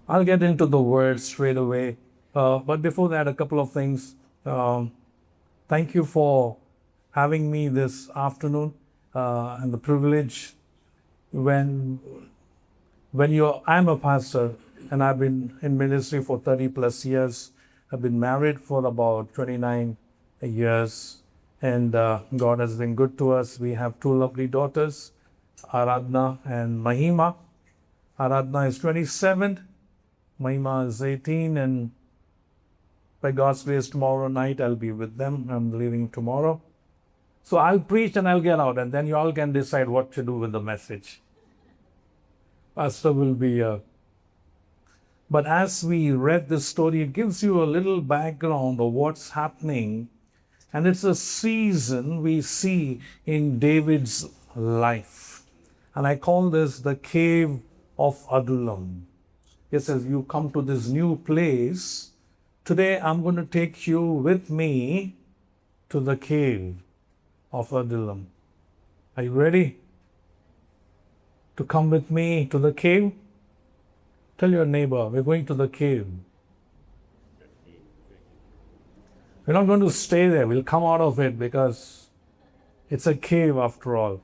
I'll get into the word straight away. But before that, a couple of things. Thank you for having me this afternoon and the privilege when I'm a pastor and I've been in ministry for 30 plus years. I've been married for about 29 years, and God has been good to us. We have two lovely daughters, Aradhna and Mahima. Aradhna is 27, Mahima is 18, and by God's grace, tomorrow night I'll be with them. I'm leaving tomorrow. So I'll preach and I'll get out, and then you all can decide what to do with the message. Pastor will be But as we read this story, it gives you a little background of what's happening. And it's a season we see in David's life. And I call this the cave of Adullam. It says, you come to this new place. Today I'm going to take you with me to the cave of Adullam. Are you ready to come with me to the cave? Tell your neighbor, we're going to the cave. We're not going to stay there. We'll come out of it because it's a cave after all.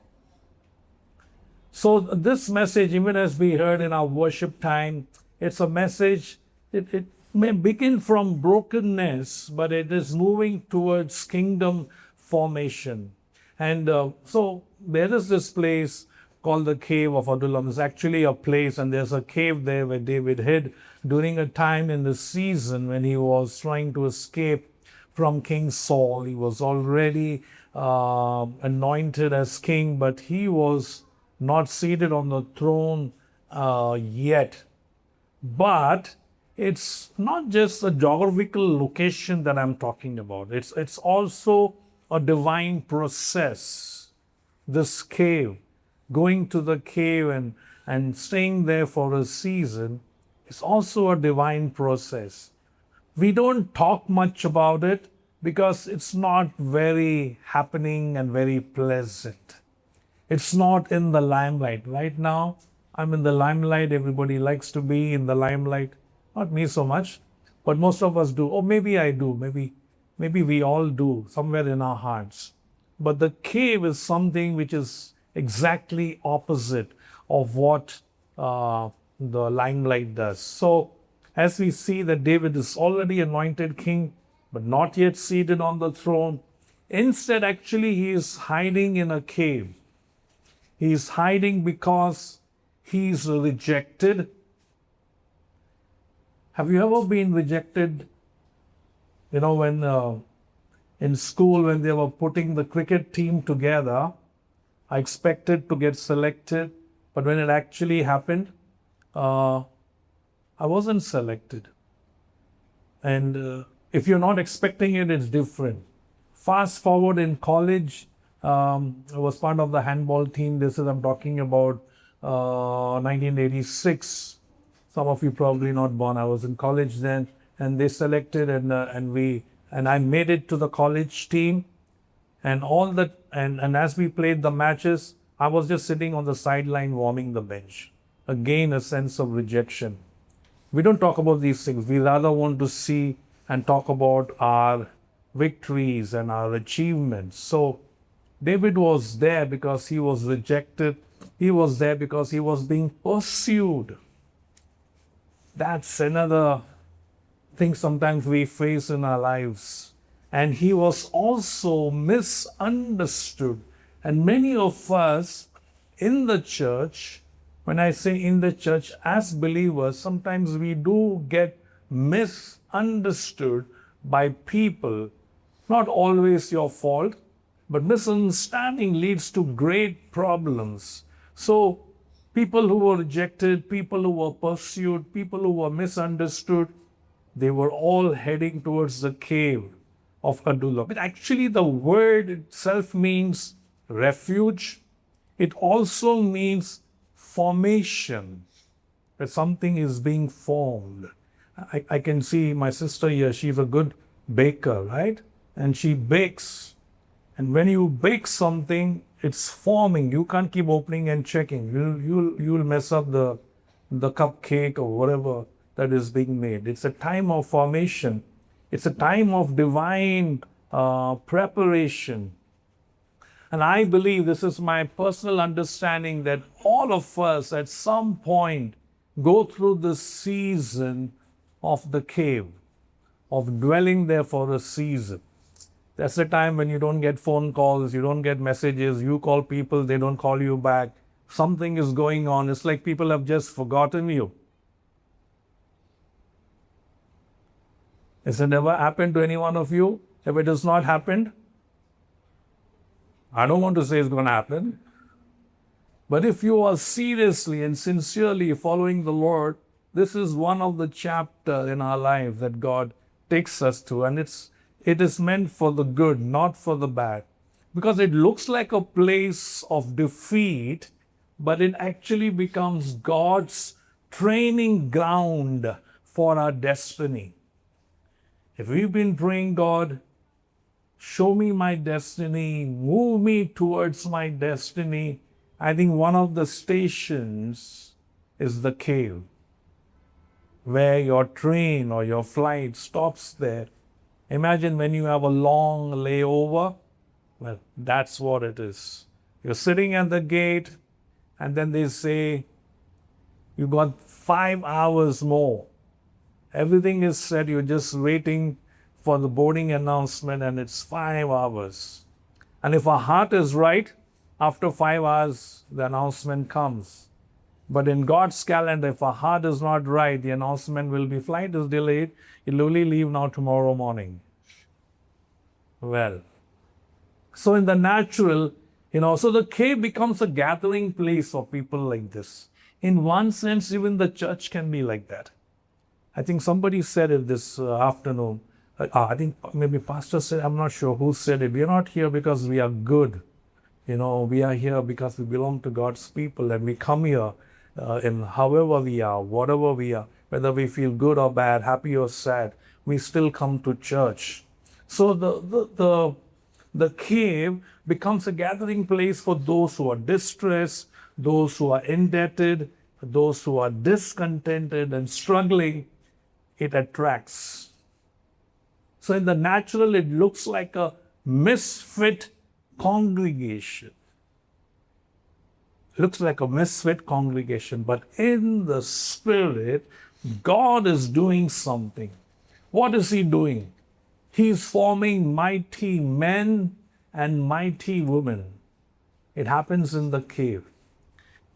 So this message, even as we heard in our worship time, it's a message, it may begin from brokenness, but it is moving towards kingdom formation. And so there is this place called the cave of Adullam. It's actually a place, and there's a cave there where David hid during a time in the season when he was trying to escape from King Saul. He was already anointed as king, but he was not seated on the throne yet. But it's not just a geographical location that I'm talking about. It's also a divine process. This cave, going to the cave and staying there for a season, is also a divine process. We don't talk much about it because it's not very happening and very pleasant. It's not in the limelight. Right now, I'm in the limelight. Everybody likes to be in the limelight. Not me so much, but most of us do. Or maybe I do. Maybe we all do somewhere in our hearts. But the cave is something which is exactly opposite of what the limelight does. So as we see that David is already anointed king, but not yet seated on the throne, instead actually he is hiding in a cave. He is hiding because he is rejected. Have you ever been rejected? You know, when in school, when they were putting the cricket team together, I expected to get selected, but when it actually happened, I wasn't selected. And if you're not expecting it, it's different. Fast forward in college, I was part of the handball team. I'm talking about 1986. Some of you probably not born. I was in college then, and they selected, and I made it to the college team. And all that, and as we played the matches, I was just sitting on the sideline warming the bench. Again, a sense of rejection. We don't talk about these things. We rather want to see and talk about our victories and our achievements. So David was there because he was rejected. He was there because he was being pursued. That's another thing sometimes we face in our lives. And he was also misunderstood. And many of us in the church, when I say in the church as believers, sometimes we do get misunderstood by people. Not always your fault, but misunderstanding leads to great problems. So people who were rejected, people who were pursued, people who were misunderstood, they were all heading towards the cave of Adullam. But actually the word itself means refuge. It also means formation, that something is being formed. I can see my sister here, she's a good baker, right? And she bakes. And when you bake something, it's forming. You can't keep opening and checking. You'll mess up the cupcake or whatever that is being made. It's a time of formation. It's a time of divine preparation. And I believe, this is my personal understanding, that all of us at some point go through the season of the cave, of dwelling there for a season. That's the time when you don't get phone calls, you don't get messages, you call people, they don't call you back. Something is going on. It's like people have just forgotten you. Has it ever happened to any one of you? If it has not happened, I don't want to say it's going to happen. But if you are seriously and sincerely following the Lord, this is one of the chapters in our life that God takes us to. And it is meant for the good, not for the bad. Because it looks like a place of defeat, but it actually becomes God's training ground for our destiny. If we've been praying, God, show me my destiny, move me towards my destiny, I think one of the stations is the cave, where your train or your flight stops there. Imagine when you have a long layover. Well, that's what it is. You're sitting at the gate, and then they say, you got 5 hours more. Everything is set, you're just waiting for the boarding announcement, and it's 5 hours. And if our heart is right, after 5 hours, the announcement comes. But in God's calendar, if our heart is not right, the announcement will be, flight is delayed, you'll only leave now tomorrow morning. Well, so in the natural, so the cave becomes a gathering place for people like this. In one sense, even the church can be like that. I think somebody said it this afternoon. I think maybe pastor said, I'm not sure who said it. We are not here because we are good. We are here because we belong to God's people, and we come here in however we are, whatever we are, whether we feel good or bad, happy or sad, we still come to church. So the cave becomes a gathering place for those who are distressed, those who are indebted, those who are discontented and struggling. It attracts. So in the natural, it looks like a misfit congregation. Looks like a misfit congregation, but in the spirit, God is doing something. What is He doing? He's forming mighty men and mighty women. It happens in the cave.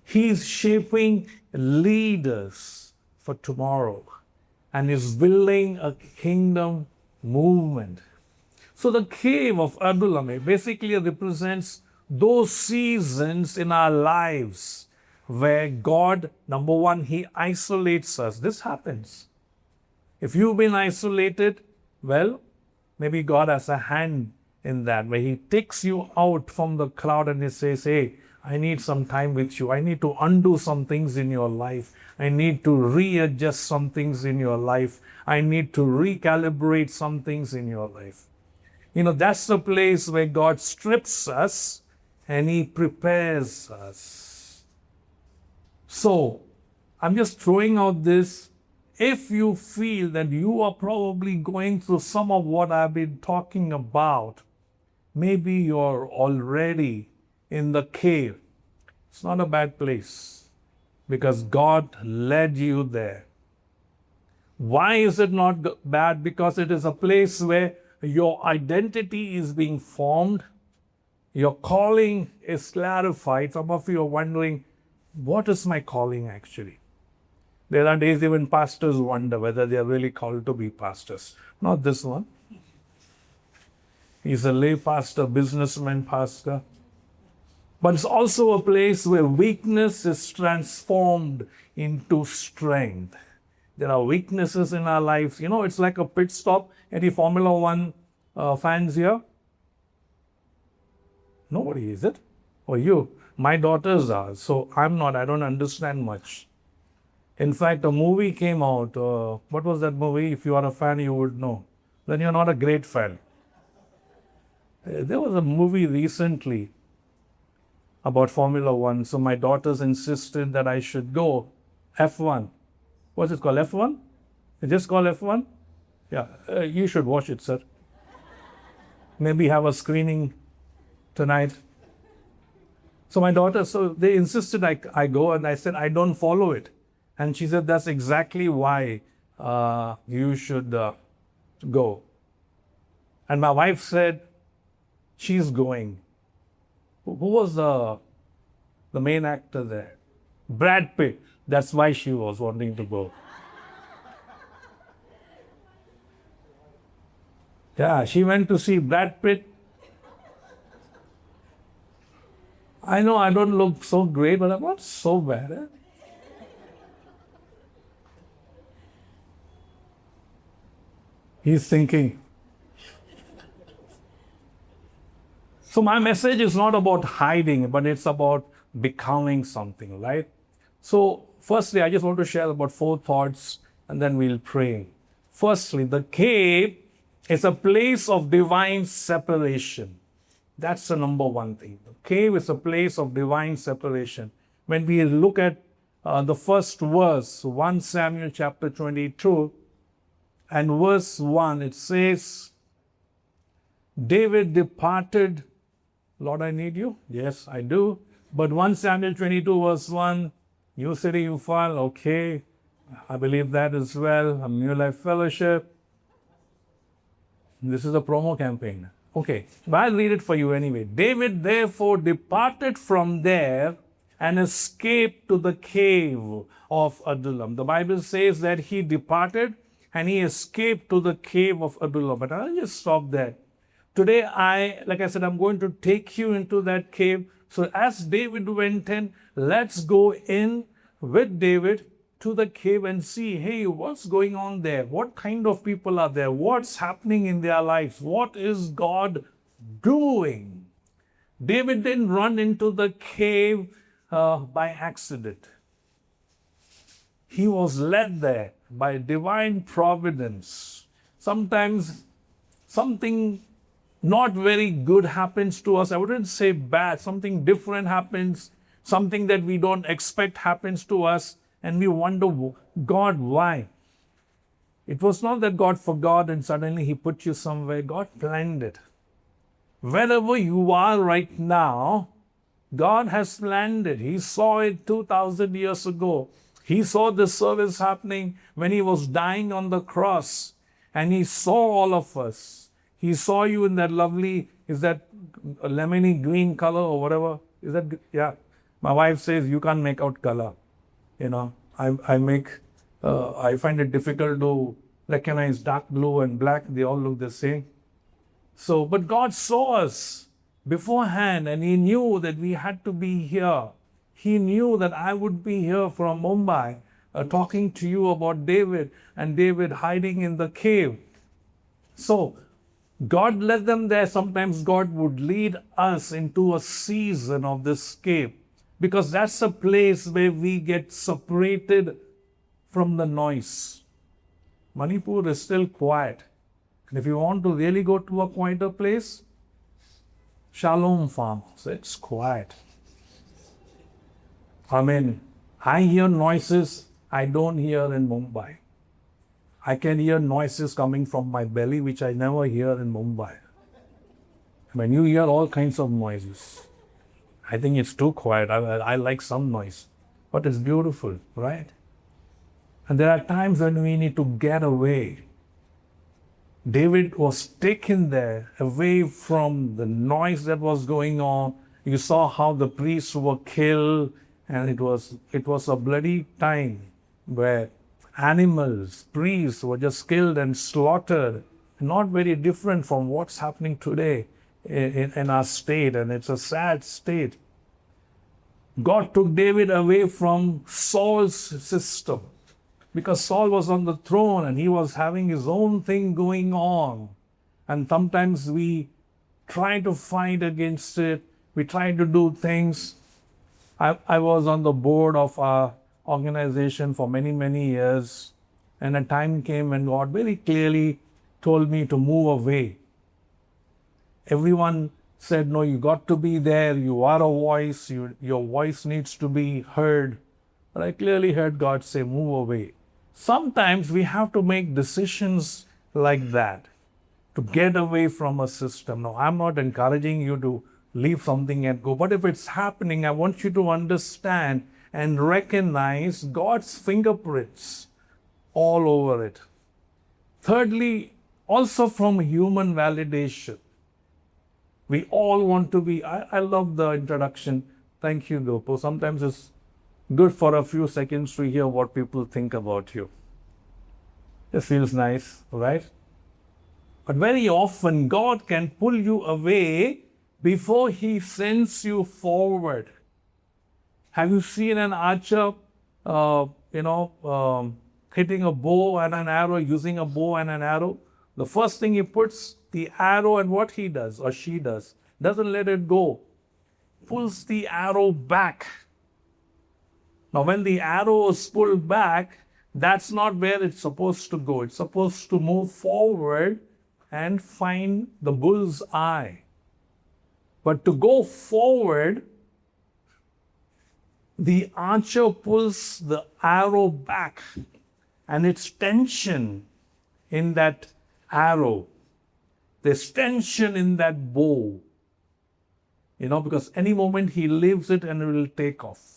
He's shaping leaders for tomorrow, and is building a kingdom movement. So the cave of Adullam basically represents those seasons in our lives where God, number one, He isolates us. This happens. If you've been isolated, well, maybe God has a hand in that, where He takes you out from the crowd and He says, hey, I need some time with you. I need to undo some things in your life. I need to readjust some things in your life. I need to recalibrate some things in your life. That's the place where God strips us and He prepares us. So, I'm just throwing out this. If you feel that you are probably going through some of what I've been talking about, maybe you're already in the cave. It's not a bad place, because God led you there. Why is it not bad? Because it is a place where your identity is being formed, your calling is clarified. Some of you are wondering, what is my calling actually? There are days even pastors wonder whether they are really called to be pastors. Not this one. He's a lay pastor, businessman pastor. But it's also a place where weakness is transformed into strength. There are weaknesses in our lives. It's like a pit stop. Any Formula One fans here? Nobody, is it? Or you? My daughters are. So I'm not. I don't understand much. In fact, a movie came out. What was that movie? If you are a fan, you would know. Then you're not a great fan. There was a movie recently about Formula One. So my daughters insisted that I should go. F1. What's it called? F1? Just call F1? Yeah, you should watch it, sir. Maybe have a screening tonight. So my daughter, so they insisted I go, and I said, I don't follow it. And she said, that's exactly why you should go. And my wife said, she's going. Who was the main actor there? Brad Pitt. That's why she was wanting to go. Yeah, she went to see Brad Pitt. I know I don't look so great, but I'm not so bad. Eh? He's thinking. So my message is not about hiding, but it's about becoming something, right? So firstly, I just want to share about 4 thoughts, and then we'll pray. Firstly, the cave is a place of divine separation. That's the number one thing. The cave is a place of divine separation. When we look at the first verse, 1 Samuel chapter 22, and verse 1, it says, David departed. Lord, I need you. Yes, I do. But 1 Samuel 22, verse 1, New City, you fall. Okay, I believe that as well. A New Life Fellowship. This is a promo campaign. Okay, but I'll read it for you anyway. David therefore departed from there and escaped to the cave of Adullam. The Bible says that he departed and he escaped to the cave of Adullam. But I'll just stop there. Today, like I said, I'm going to take you into that cave. So as David went in, let's go in with David to the cave and see, hey, what's going on there? What kind of people are there? What's happening in their lives? What is God doing? David didn't run into the cave by accident. He was led there by divine providence. Sometimes something not very good happens to us. I wouldn't say bad. Something different happens. Something that we don't expect happens to us. And we wonder, God, why? It was not that God forgot and suddenly He put you somewhere. God planned it. Wherever you are right now, God has planned it. He saw it 2,000 years ago. He saw this service happening when He was dying on the cross. And He saw all of us. He saw you in that lovely, is that a lemony green color or whatever? Is that, yeah. My wife says you can't make out color. You know, I find it difficult to recognize dark blue and black. They all look the same. So, but God saw us beforehand and He knew that we had to be here. He knew that I would be here from Mumbai talking to you about David and David hiding in the cave. So, God led them there. Sometimes God would lead us into a season of this cave, because that's a place where we get separated from the noise. Manipur is still quiet. And if you want to really go to a quieter place, Shalom Farm, so it's quiet. I mean, I hear noises I don't hear in Mumbai. I can hear noises coming from my belly, which I never hear in Mumbai. I mean, you hear all kinds of noises. I think it's too quiet. I like some noise, but it's beautiful, right? And there are times when we need to get away. David was taken there away from the noise that was going on. You saw how the priests were killed, and it was a bloody time where animals, priests were just killed and slaughtered. Not very different from what's happening today in our state, and it's a sad state. God took David away from Saul's system, because Saul was on the throne and he was having his own thing going on. And sometimes we try to fight against it. We try to do things. I was on the board of our organization for many, many years. And a time came when God very clearly told me to move away. Everyone said, no, you got to be there. You are a voice. Your voice needs to be heard. But I clearly heard God say, move away. Sometimes we have to make decisions like that to get away from a system. Now, I'm not encouraging you to leave something and go, but if it's happening, I want you to understand and recognize God's fingerprints all over it. Thirdly, also from human validation. We all want to be, I love the introduction. Thank you, Gopo. Sometimes it's good for a few seconds to hear what people think about you. It feels nice, right? But very often, God can pull you away before He sends you forward. Have you seen an archer, hitting a bow and an arrow, using a bow and an arrow? The first thing he puts the arrow, and what he does or she doesn't let it go, pulls the arrow back. Now, when the arrow is pulled back, that's not where it's supposed to go. It's supposed to move forward and find the bull's eye. But to go forward, the archer pulls the arrow back, and it's tension in that arrow. There's tension in that bow, because any moment he leaves it and it will take off.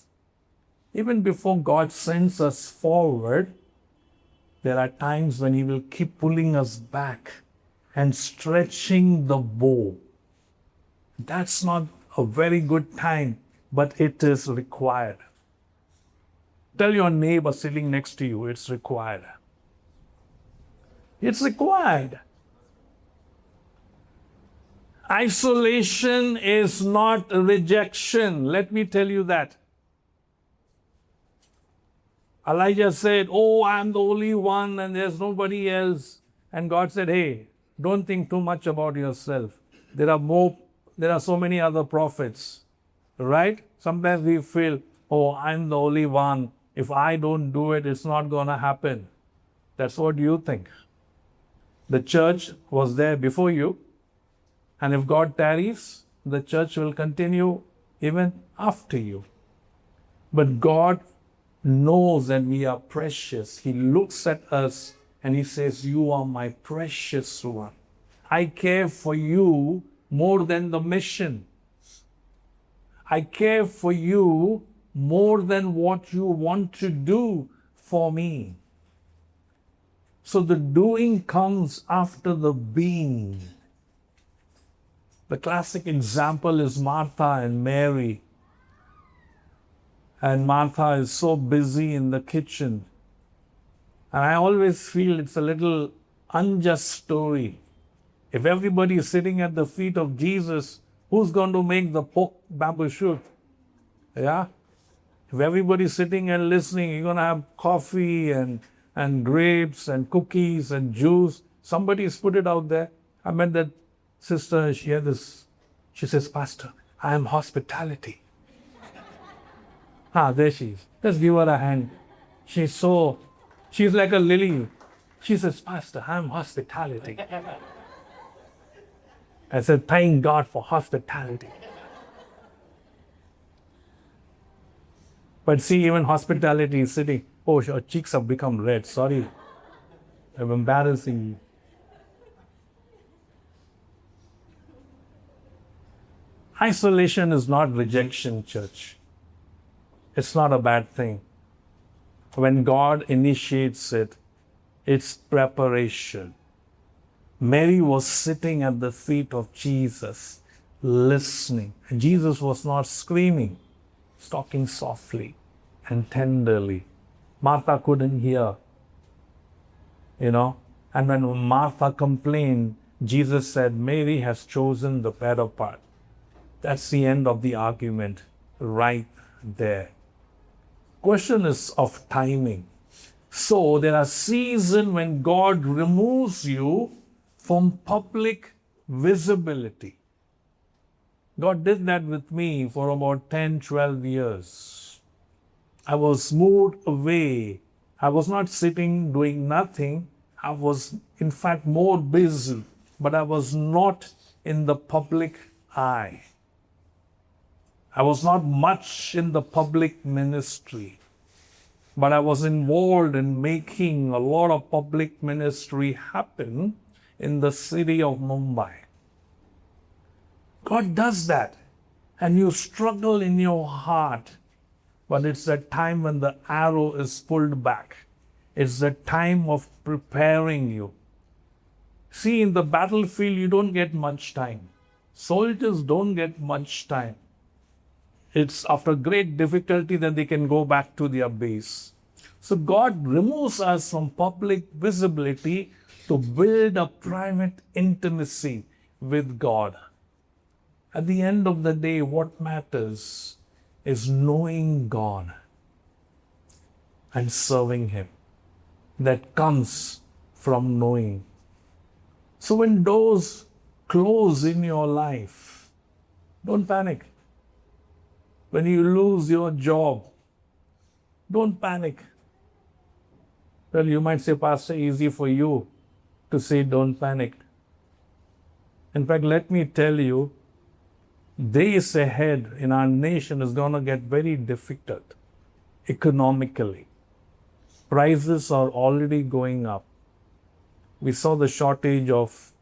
Even before God sends us forward, there are times when He will keep pulling us back and stretching the bow. That's not a very good time, but it is required. Tell your neighbor sitting next to you, it's required. It's required. Isolation is not rejection. Let me tell you that. Elijah said, "Oh, I'm the only one and there's nobody else." And God said, "Hey, don't think too much about yourself. There are so many other prophets." Right? Sometimes we feel, "Oh, I'm the only one. If I don't do it, it's not going to happen." That's what you think. The church was there before you. And if God tarries, the church will continue even after you. But God knows that we are precious. He looks at us and He says, "You are my precious one. I care for you more than the mission. I care for you more than what you want to do for me." So the doing comes after the being. The classic example is Martha and Mary. And Martha is so busy in the kitchen. And I always feel it's a little unjust story. If everybody is sitting at the feet of Jesus, who's going to make the pork bamboo shoot? Yeah? If everybody's sitting and listening, you're going to have coffee and grapes and cookies and juice. Somebody's put it out there. I met that sister, she says, "Pastor, I am hospitality." There she is. Let's give her a hand. She's like a lily. She says, "Pastor, I am hospitality." I said, "Thank God for hospitality." But see, even hospitality is sitting. Oh, her cheeks have become red. Sorry. I'm embarrassing you. Isolation is not rejection, church. It's not a bad thing. When God initiates it, it's preparation. Mary was sitting at the feet of Jesus, listening. And Jesus was not screaming, He's talking softly and tenderly. Martha couldn't hear, And when Martha complained, Jesus said, "Mary has chosen the better part." That's the end of the argument right there. Question is of timing. So there are seasons when God removes you from public visibility. God did that with me for about 10, 12 years. I was moved away. I was not sitting doing nothing. I was, in fact, more busy, but I was not in the public eye. I was not much in the public ministry. but I was involved in making a lot of public ministry happen in the city of Mumbai. God does that. And you struggle in your heart, but it's the time when the arrow is pulled back. It's the time of preparing you. See, in the battlefield, you don't get much time. Soldiers don't get much time. It's after great difficulty that they can go back to their base. So God removes us from public visibility to build a private intimacy with God. At the end of the day, what matters is knowing God and serving Him. That comes from knowing. So when doors close in your life, don't panic. When you lose your job, don't panic. Well, you might say, Pastor, easy for you to say don't panic. In fact, let me tell you, days ahead in our nation is going to get very difficult economically. Prices are already going up. We saw the shortage of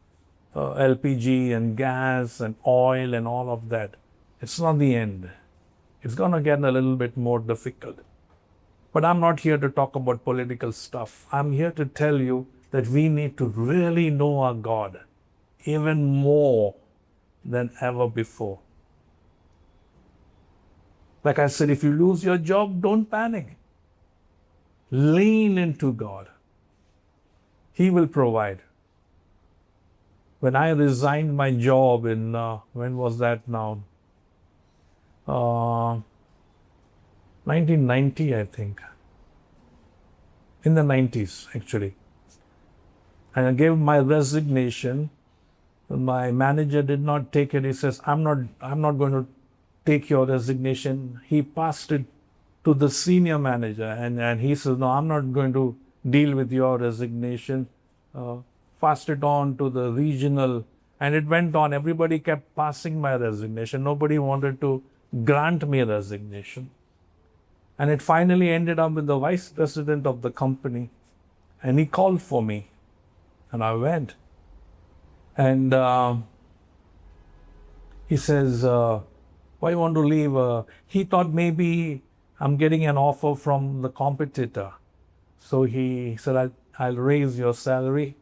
LPG and gas and oil and all of that. It's not the end. It's going to get a little bit more difficult. But I'm not here to talk about political stuff. I'm here to tell you that we need to really know our God even more than ever before. Like I said, if you lose your job, don't panic. Lean into God. He will provide. When I resigned my job in, when was that now? 1990, I think. In the 90s, actually. And I gave my resignation. My manager did not take it. He says, I'm not going to take your resignation. He passed it to the senior manager. And he says, no, I'm not going to deal with your resignation. Passed it on to the regional. And it went on. Everybody kept passing my resignation. Nobody wanted to grant me resignation. And it finally ended up with the vice president of the company. And he called for me. And I went. And he says, why you want to leave? He thought maybe I'm getting an offer from the competitor. So he said, I'll raise your salary.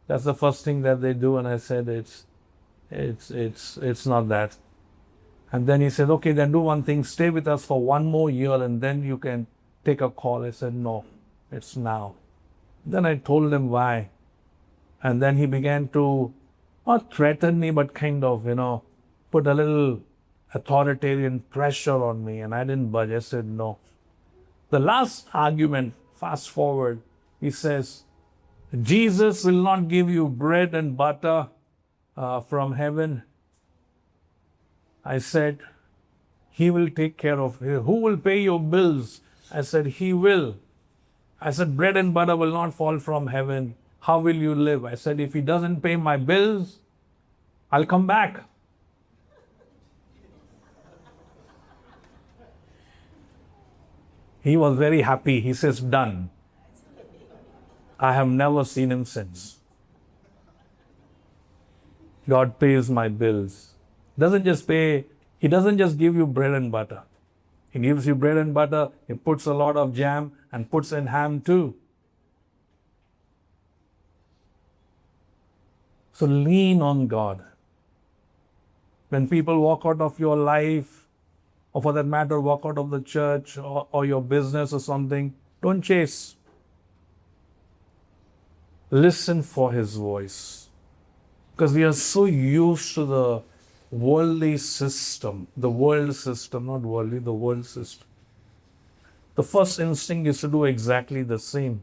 That's the first thing that they do. And I said, it's not that. And then he said, okay, then do one thing, stay with us for one more year and then you can take a call. I said, no, it's now. Then I told him why. And then he began to not threaten me, but kind of, put a little authoritarian pressure on me. And I didn't budge. I said, no. The last argument, fast forward, he says, Jesus will not give you bread and butter from heaven. I said, He will take care of you. Who will pay your bills? I said, He will. I said, bread and butter will not fall from heaven. How will you live? I said, if He doesn't pay my bills, I'll come back. He was very happy. He says, done. I have never seen him since. God pays my bills. He doesn't just give you bread and butter. He gives you bread and butter, He puts a lot of jam and puts in ham too. So lean on God. When people walk out of your life, or for that matter, walk out of the church or your business or something, don't chase. Listen for His voice. Because we are so used to the worldly system, the world system, not worldly, the world system. The first instinct is to do exactly the same.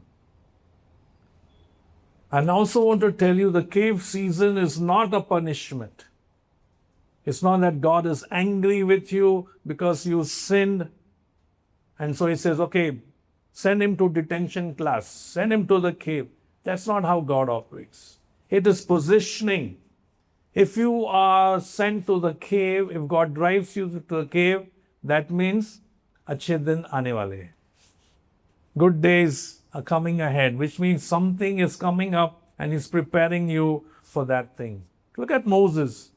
And I also want to tell you the cave season is not a punishment. It's not that God is angry with you because you sinned. And so He says, okay, send him to detention class, send him to the cave. That's not how God operates. It is positioning. If you are sent to the cave, if God drives you to the cave, that means अच्छे दिन आने वाले हैं. Good days are coming ahead, which means something is coming up and He's preparing you for that thing. Look at Moses.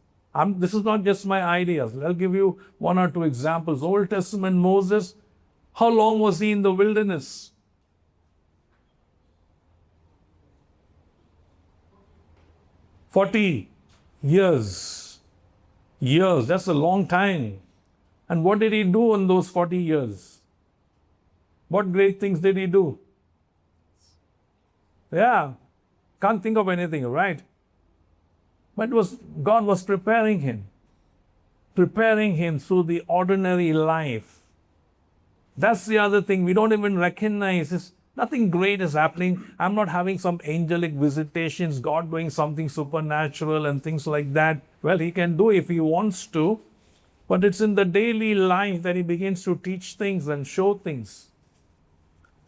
This is not just my ideas. I'll give you one or two examples. Old Testament Moses, how long was he in the wilderness? 40 years. Years, that's a long time. And what did he do in those 40 years? What great things did he do? Yeah, can't think of anything, right? But God was preparing him through the ordinary life. That's the other thing. We don't even recognize. Nothing great is happening. I'm not having some angelic visitations, God doing something supernatural and things like that. Well, He can do if He wants to, but it's in the daily life that He begins to teach things and show things.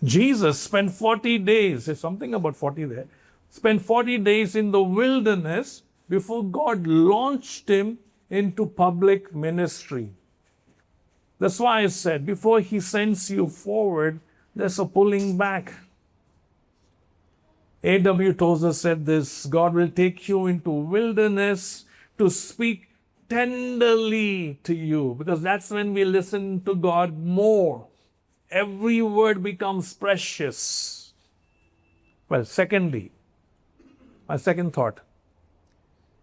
Jesus spent 40 days, there's something about 40 there, spent 40 days in the wilderness before God launched Him into public ministry. That's why I said, before He sends you forward, there's a pulling back. A.W. Tozer said this, God will take you into wilderness to speak tenderly to you, because that's when we listen to God more. Every word becomes precious. Well, secondly, my second thought,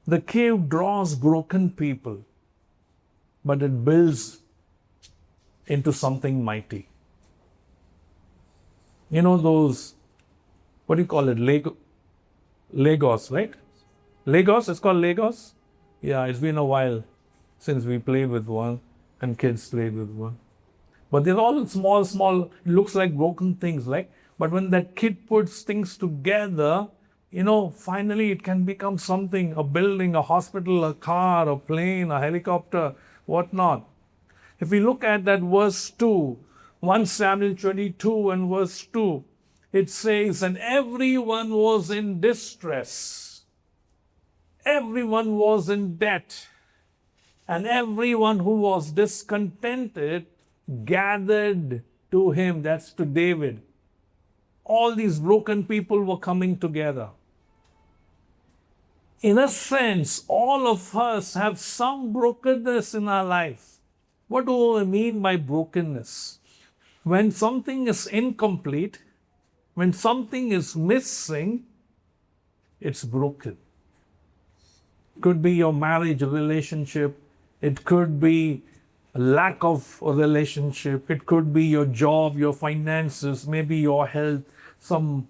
the cave draws broken people, but it builds into something mighty. You know those, what do you call it? Legos, right? Legos? It's called Legos? Yeah, it's been a while since we played with one and kids played with one. But they're all small, looks like broken things, like. But when that kid puts things together, finally it can become something, a building, a hospital, a car, a plane, a helicopter, whatnot. If we look at that verse 2, 1 Samuel 22 and verse 2, it says, and everyone was in distress. Everyone was in debt. And everyone who was discontented gathered to him. That's to David. All these broken people were coming together. In a sense, all of us have some brokenness in our life. What do I mean by brokenness? When something is incomplete, when something is missing, it's broken. It could be your marriage relationship. It could be a lack of a relationship. It could be your job, your finances, maybe your health. Some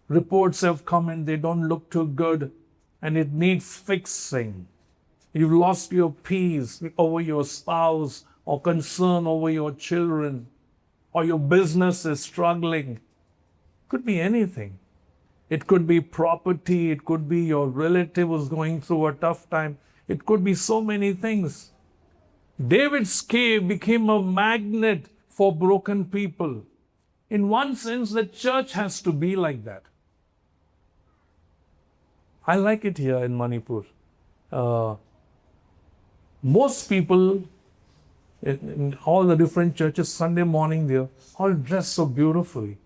reports have come and they don't look too good and it needs fixing. You've lost your peace over your spouse or concern over your children, or your business is struggling. Could be anything. It could be property. It could be your relative was going through a tough time. It could be so many things. David's cave became a magnet for broken people. In one sense, the church has to be like that. I like it here in Manipur. Most people in all the different churches, Sunday morning, they're all dressed so beautifully.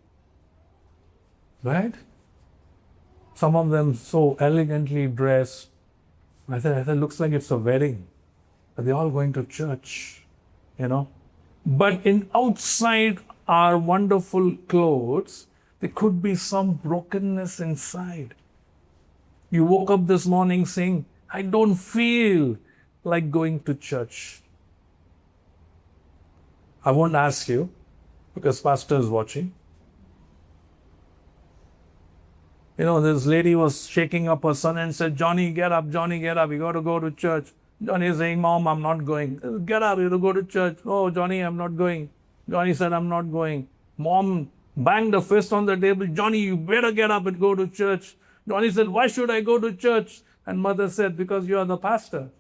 Right? Some of them so elegantly dressed. I thought it looks like it's a wedding. They're all going to church, But outside our wonderful clothes, there could be some brokenness inside. You woke up this morning saying, I don't feel like going to church. I won't ask you, because Pastor is watching. This lady was shaking up her son and said, Johnny, get up, you got to go to church. Johnny is saying, Mom, I'm not going. Get up, you have to go to church. Oh, Johnny, I'm not going. Johnny said, I'm not going. Mom banged a fist on the table. Johnny, you better get up and go to church. Johnny said, why should I go to church? And mother said, because you are the pastor.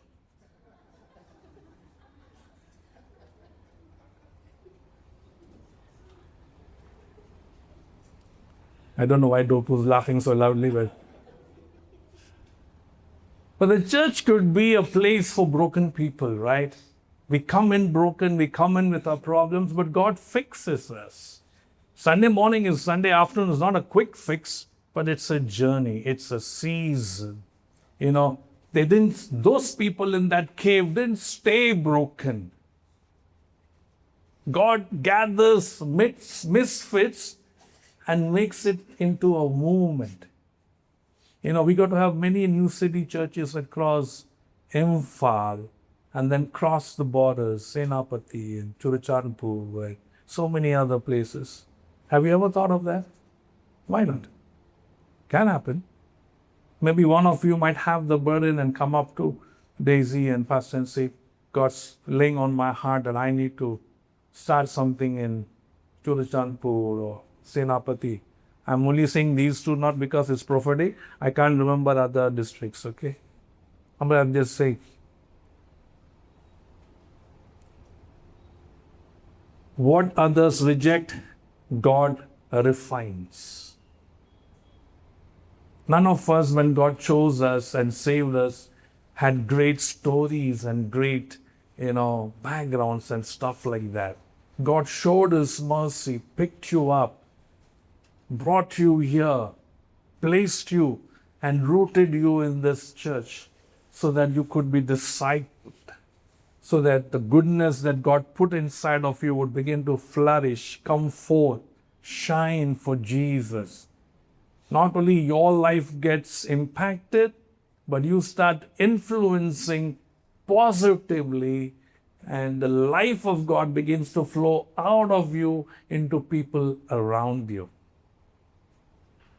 I don't know why Dope was laughing so loudly, but the church could be a place for broken people, right? We come in broken, we come in with our problems, but God fixes us. Sunday morning is Sunday afternoon is not a quick fix, but it's a journey. It's a season. Those people in that cave didn't stay broken. God gathers misfits and makes it into a movement. We got to have many new city churches across Imphal and then cross the borders, Senapati and Churachandpur and so many other places. Have you ever thought of that? Why not? Can happen. Maybe one of you might have the burden and come up to Daisy and Pastor and say, God's laying on my heart that I need to start something in Churachandpur or Senapati. I'm only saying these two not because it's prophetic. I can't remember other districts, okay? I'm just saying. What others reject, God refines. None of us, when God chose us and saved us, had great stories and great, backgrounds and stuff like that. God showed His mercy, picked you up, brought you here, placed you, and rooted you in this church so that you could be discipled, so that the goodness that God put inside of you would begin to flourish, come forth, shine for Jesus. Not only your life gets impacted, but you start influencing positively, and the life of God begins to flow out of you into people around you.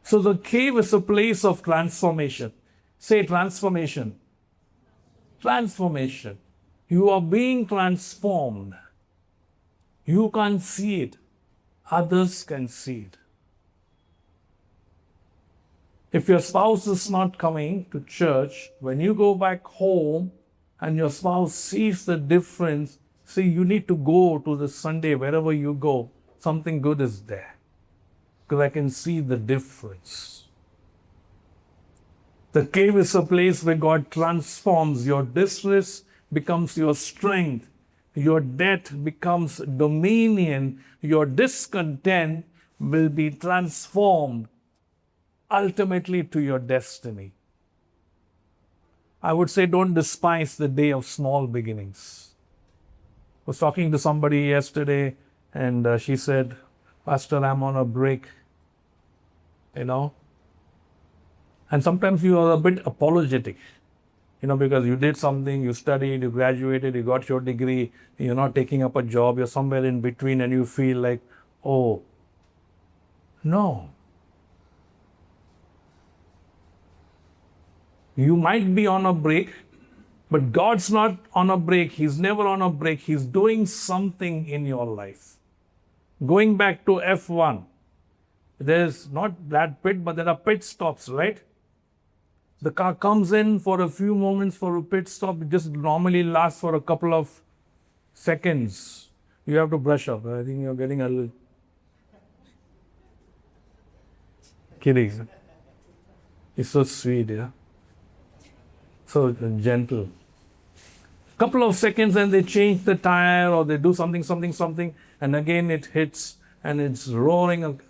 So the cave is a place of transformation. Say transformation. Transformation. You are being transformed. You can't see it. Others can see it. If your spouse is not coming to church, when you go back home and your spouse sees the difference, see, you need to go to the Sunday, wherever you go, something good is there. Because I can see the difference. The cave is a place where God transforms. Your distress becomes your strength. Your debt becomes dominion. Your discontent will be transformed ultimately to your destiny. I would say don't despise the day of small beginnings. I was talking to somebody yesterday and she said, Pastor, I'm on a break, And sometimes you are a bit apologetic, because you did something, you studied, you graduated, you got your degree, you're not taking up a job, you're somewhere in between and you feel like, oh, no. You might be on a break, but God's not on a break. He's never on a break. He's doing something in your life. Going back to F1, there's not that pit, but there are pit stops, right? The car comes in for a few moments for a pit stop. It just normally lasts for a couple of seconds. You have to brush up. I think you're getting a little... Kidding. It's so sweet, yeah? So gentle. Couple of seconds and they change the tire or they do something, and again it hits and it's roaring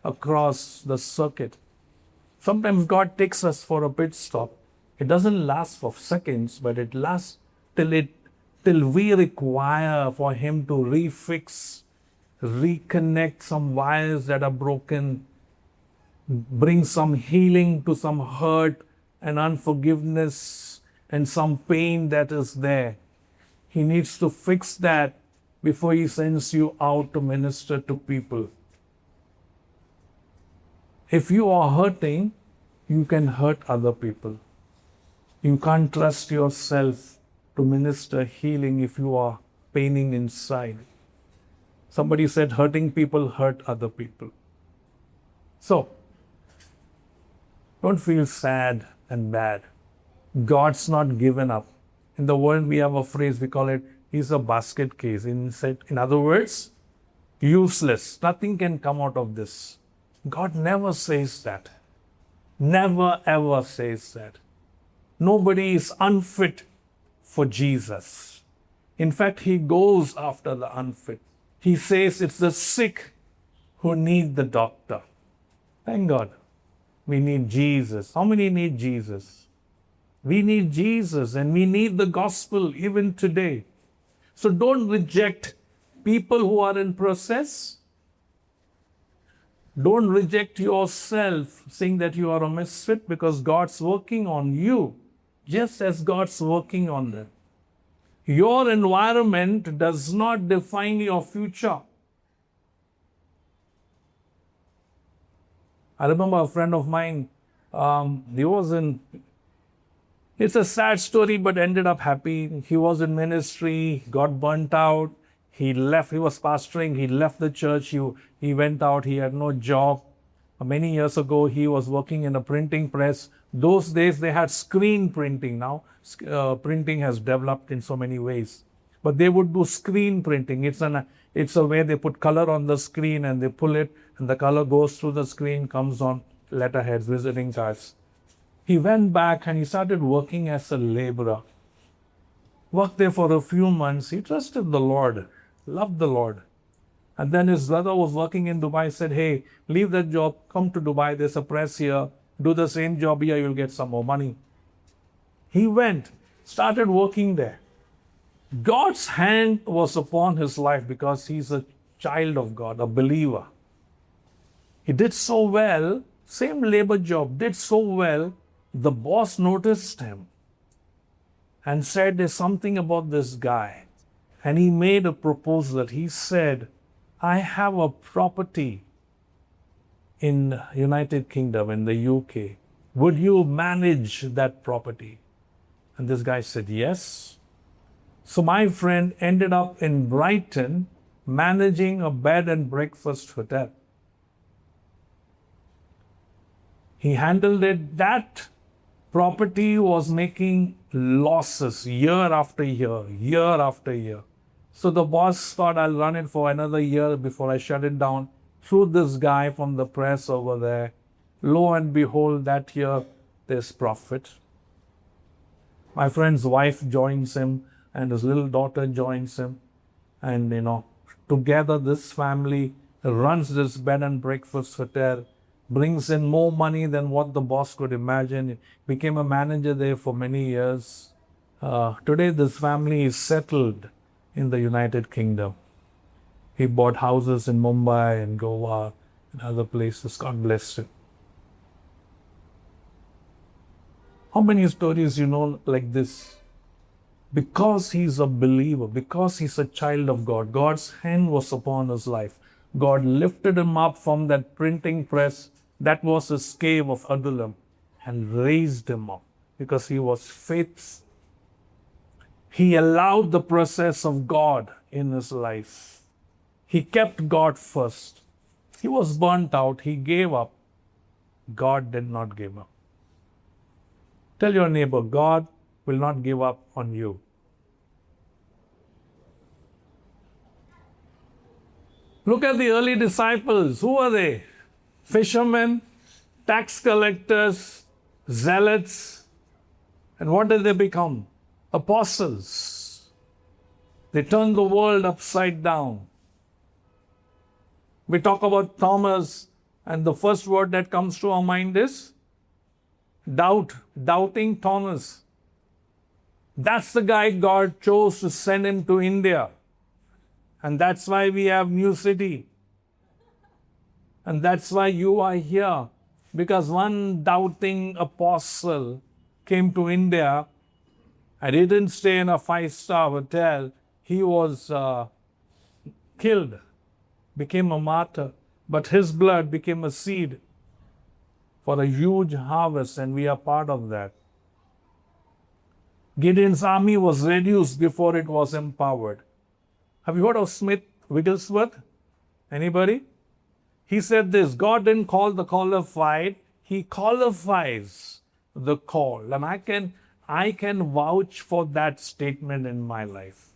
across the circuit. Sometimes God takes us for a pit stop. It doesn't last for seconds, but it lasts till we require for Him to refix, reconnect some wires that are broken, bring some healing to some hurt and unforgiveness and some pain that is there. He needs to fix that before He sends you out to minister to people. If you are hurting, you can hurt other people. You can't trust yourself to minister healing if you are paining inside. Somebody said hurting people hurt other people. So, don't feel sad and bad. God's not given up. In the world, we have a phrase, we call it, He's a basket case. In other words, useless. Nothing can come out of this. God never says that. Never ever says that. Nobody is unfit for Jesus. In fact, He goes after the unfit. He says it's the sick who need the doctor. Thank God. We need Jesus. How many need Jesus? We need Jesus and we need the gospel even today. So don't reject people who are in process. Don't reject yourself saying that you are a misfit, because God's working on you just as God's working on them. Your environment does not define your future. I remember a friend of mine, it's a sad story, but ended up happy. He was in ministry, got burnt out. He left, he was pastoring, he left the church, he went out, he had no job. Many years ago, he was working in a printing press. Those days, they had screen printing. Now, printing has developed in so many ways. But they would do screen printing. It's a way they put color on the screen and they pull it, and the color goes through the screen, comes on letterheads, visiting cards. He went back and he started working as a laborer. Worked there for a few months. He trusted the Lord, loved the Lord. And then his brother was working in Dubai, said, hey, leave that job, come to Dubai, there's a press here, do the same job here, you'll get some more money. He went, started working there. God's hand was upon his life because he's a child of God, a believer. He did so well, same labor job, did so well, the boss noticed him and said, there's something about this guy. And he made a proposal. He said, I have a property in United Kingdom, in the UK. Would you manage that property? And this guy said, yes. So my friend ended up in Brighton managing a bed and breakfast hotel. He handled it. That property was making losses year after year, year after year. So the boss thought, I'll run it for another year before I shut it down. Through this guy from the press over there. Lo and behold, that year there's profit. My friend's wife joins him and his little daughter joins him. And, together this family runs this bed and breakfast hotel, brings in more money than what the boss could imagine. Became a manager there for many years. Today this family is settled in the United Kingdom. He bought houses in Mumbai and Goa and other places. God bless him. How many stories you know like this? Because he's a believer, because he's a child of God, God's hand was upon his life. God lifted him up from that printing press, that was his cave of Adullam, and raised him up because he was faithful. He allowed the process of God in his life. He kept God first. He was burnt out. He gave up. God did not give up. Tell your neighbor, God will not give up on you. Look at the early disciples. Who are they? Fishermen, tax collectors, zealots. And what did they become? Apostles. They turned the world upside down. We talk about Thomas, and the first word that comes to our mind is doubt. Doubting Thomas. That's the guy God chose to send him to India. And that's why we have New City. And that's why you are here. Because one doubting apostle came to India and he didn't stay in a 5-star hotel. He was killed, became a martyr. But his blood became a seed for a huge harvest, and we are part of that. Gideon's army was reduced before it was empowered. Have you heard of Smith Wigglesworth? Anybody? He said this, God didn't call the qualified, He qualifies the called. And I can vouch for that statement in my life.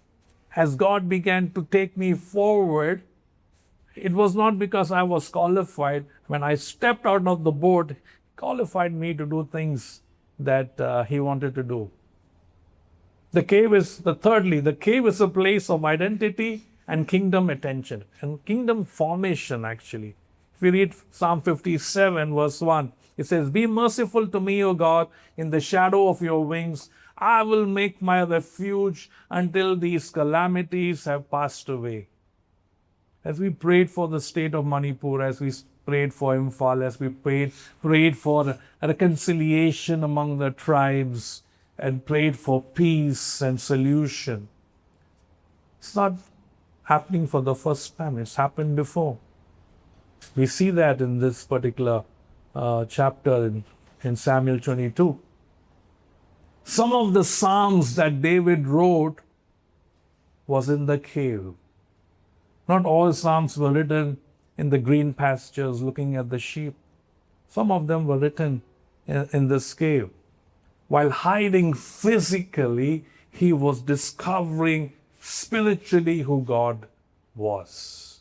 As God began to take me forward, it was not because I was qualified. When I stepped out of the boat, He qualified me to do things that He wanted to do. Thirdly, the cave is a place of identity and kingdom attention and kingdom formation actually. If we read Psalm 57 verse 1, it says, "Be merciful to me, O God, in the shadow of your wings. I will make my refuge until these calamities have passed away." As we prayed for the state of Manipur, as we prayed for Imphal, as we prayed for reconciliation among the tribes and prayed for peace and solution, it's not happening for the first time. It's happened before. We see that in this particular chapter in Samuel 22. Some of the Psalms that David wrote was in the cave. Not all Psalms were written in the green pastures looking at the sheep. Some of them were written in this cave. While hiding physically, he was discovering spiritually who God was.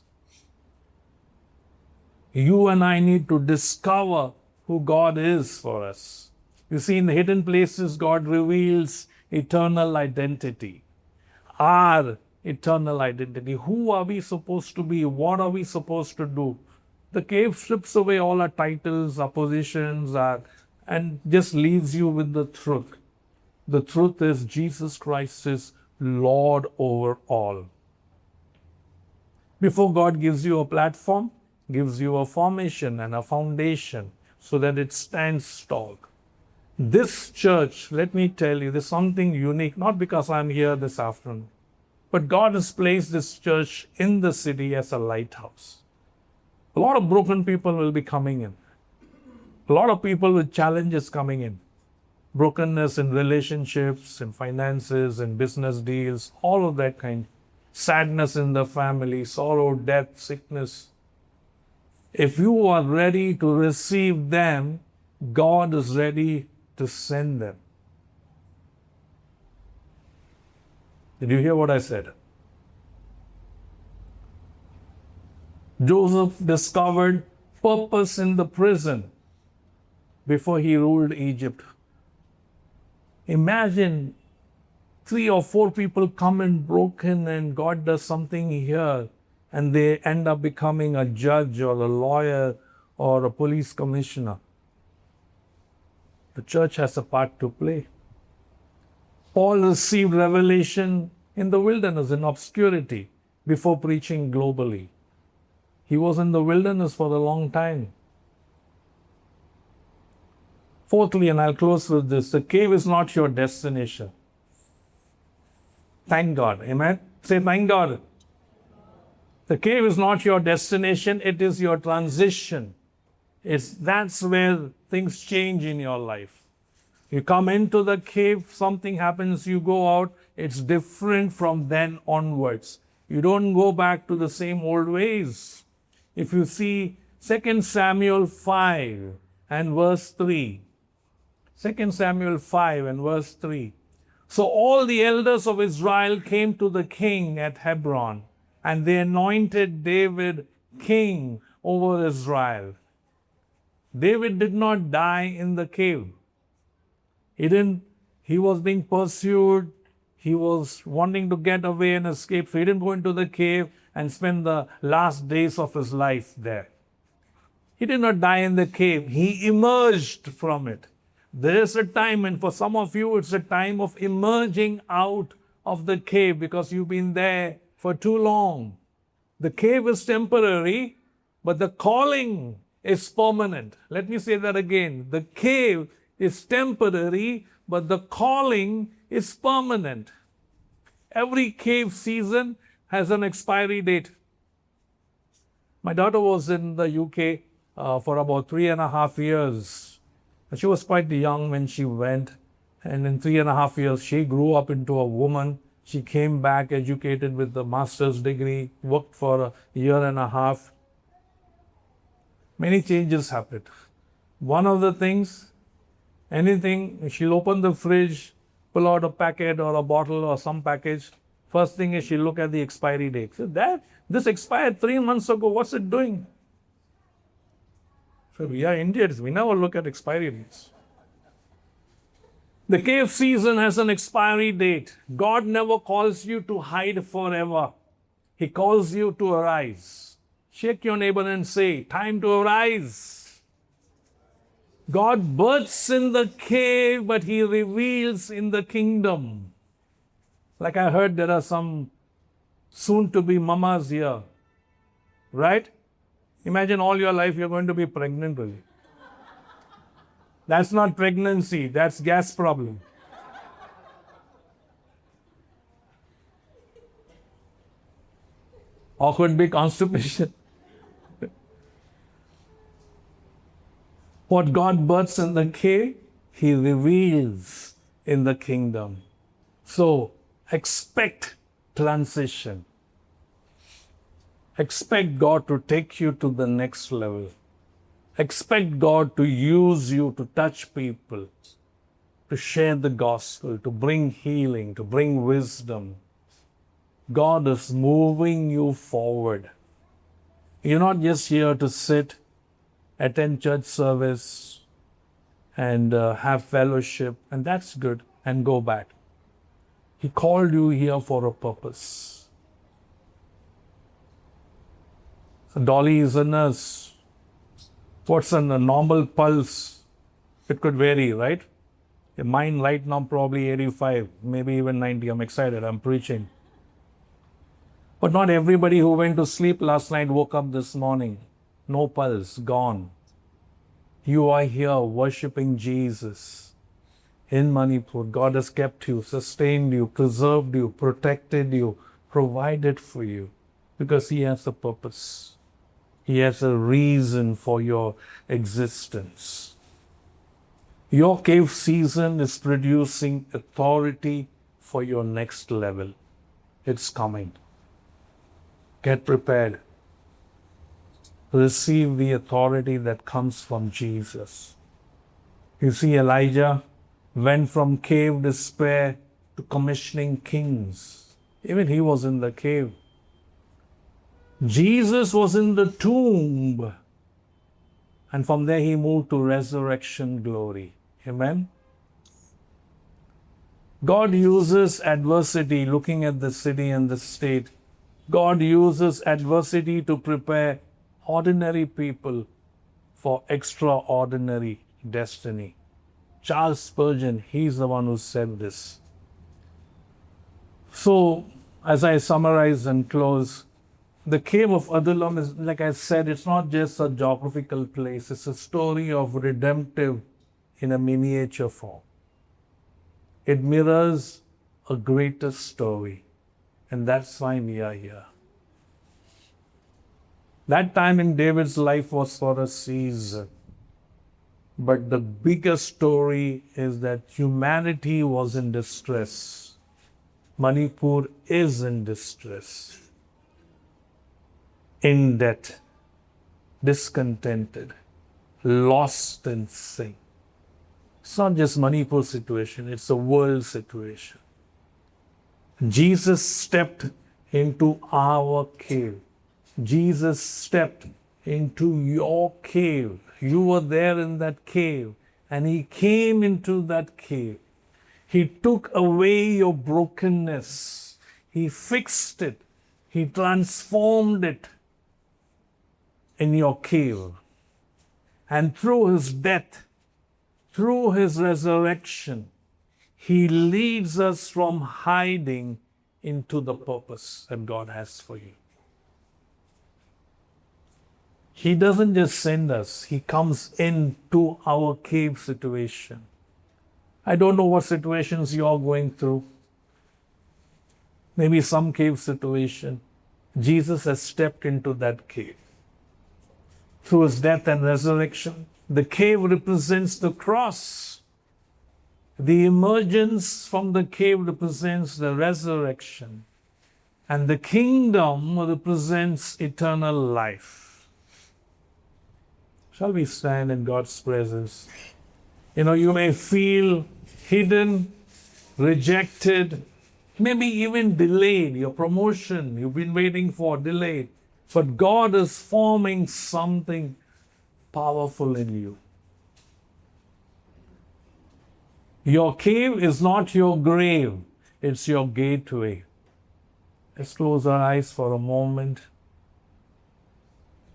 You and I need to discover who God is for us. You see, in the hidden places, God reveals eternal identity. Our eternal identity. Who are we supposed to be? What are we supposed to do? The cave strips away all our titles, our positions, and just leaves you with the truth. The truth is Jesus Christ is Lord over all. Before God gives you a platform, gives you a formation and a foundation so that it stands tall. This church, let me tell you, there's something unique, not because I'm here this afternoon, but God has placed this church in the city as a lighthouse. A lot of broken people will be coming in. A lot of people with challenges coming in. Brokenness in relationships, in finances, in business deals, all of that kind. Sadness in the family, sorrow, death, sickness. If you are ready to receive them, God is ready to send them. Did you hear what I said? Joseph discovered purpose in the prison before he ruled Egypt. Imagine 3 or 4 people come in broken and God does something here and they end up becoming a judge or a lawyer or a police commissioner. The church has a part to play. Paul received revelation in the wilderness, in obscurity, before preaching globally. He was in the wilderness for a long time. Fourthly, and I'll close with this, the cave is not your destination. Thank God. Amen? Say, thank God. The cave is not your destination, it is your transition. That's where things change in your life. You come into the cave, something happens, you go out, it's different from then onwards. You don't go back to the same old ways. If you see 2 Samuel 5 and verse 3. 2 Samuel 5 and verse 3. So all the elders of Israel came to the king at Hebron, and they anointed David king over Israel. David did not die in the cave. He was being pursued. He was wanting to get away and escape. So he didn't go into the cave and spend the last days of his life there. He did not die in the cave. He emerged from it. There is a time, and for some of you, it's a time of emerging out of the cave because you've been there for too long. The cave is temporary, but the calling is permanent. Let me say that again. The cave is temporary, but the calling is permanent. Every cave season has an expiry date. My daughter was in the UK for about 3.5 years. She was quite young when she went, and in 3.5 years, she grew up into a woman. She came back educated with a master's degree, worked for a year and a half. Many changes happened. One of the things, she'll open the fridge, pull out a packet or a bottle or some package. First thing is she'll look at the expiry date. So this expired 3 months ago, what's it doing? So we are Indians, we never look at expiry dates. The cave season has an expiry date. God never calls you to hide forever. He calls you to arise. Shake your neighbor and say, time to arise. God births in the cave, but He reveals in the kingdom. Like I heard there are some soon-to-be mamas here, right? Imagine all your life you're going to be pregnant really. That's not pregnancy, that's gas problem. Or could be constipation. What God births in the cave, He reveals in the kingdom. So, expect transition. Expect God to take you to the next level. Expect God to use you to touch people, to share the gospel, to bring healing, to bring wisdom. God is moving you forward. You're not just here to sit, attend church service, and have fellowship, and that's good, and go back. He called you here for a purpose. So Dolly is a nurse. What's a normal pulse? It could vary, right? Mine right now probably 85, maybe even 90. I'm excited, I'm preaching. But not everybody who went to sleep last night woke up this morning. No pulse, gone. You are here worshiping Jesus in Manipur. God has kept you, sustained you, preserved you, protected you, provided for you, because He has a purpose. He has a reason for your existence. Your cave season is producing authority for your next level. It's coming. Get prepared. Receive the authority that comes from Jesus. You see, Elijah went from cave despair to commissioning kings. Even he was in the cave. Jesus was in the tomb. And from there He moved to resurrection glory. Amen? God uses adversity, looking at the city and the state. God uses adversity to prepare ordinary people for extraordinary destiny. Charles Spurgeon, he's the one who said this. So, as I summarize and close, the cave of Adullam is, like I said, it's not just a geographical place. It's a story of redemptive in a miniature form. It mirrors a greater story. And that's why we are here. That time in David's life was for a season. But the bigger story is that humanity was in distress. Manipur is in distress, in debt, discontented, lost in sin. It's not just Manipur situation, it's a world situation. Jesus stepped into our cave. Jesus stepped into your cave. You were there in that cave, and He came into that cave. He took away your brokenness. He fixed it. He transformed it in your cave. And through His death, through His resurrection, He leads us from hiding into the purpose that God has for you. He doesn't just send us, He comes into our cave situation. I don't know what situations you're going through. Maybe some cave situation. Jesus has stepped into that cave. Through His death and resurrection, the cave represents the cross. The emergence from the cave represents the resurrection. And the kingdom represents eternal life. Shall we stand in God's presence? You may feel hidden, rejected, maybe even delayed. Your promotion you've been waiting for, delayed. But God is forming something powerful in you. Your cave is not your grave, it's your gateway. Let's close our eyes for a moment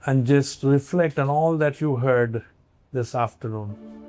and just reflect on all that you heard this afternoon.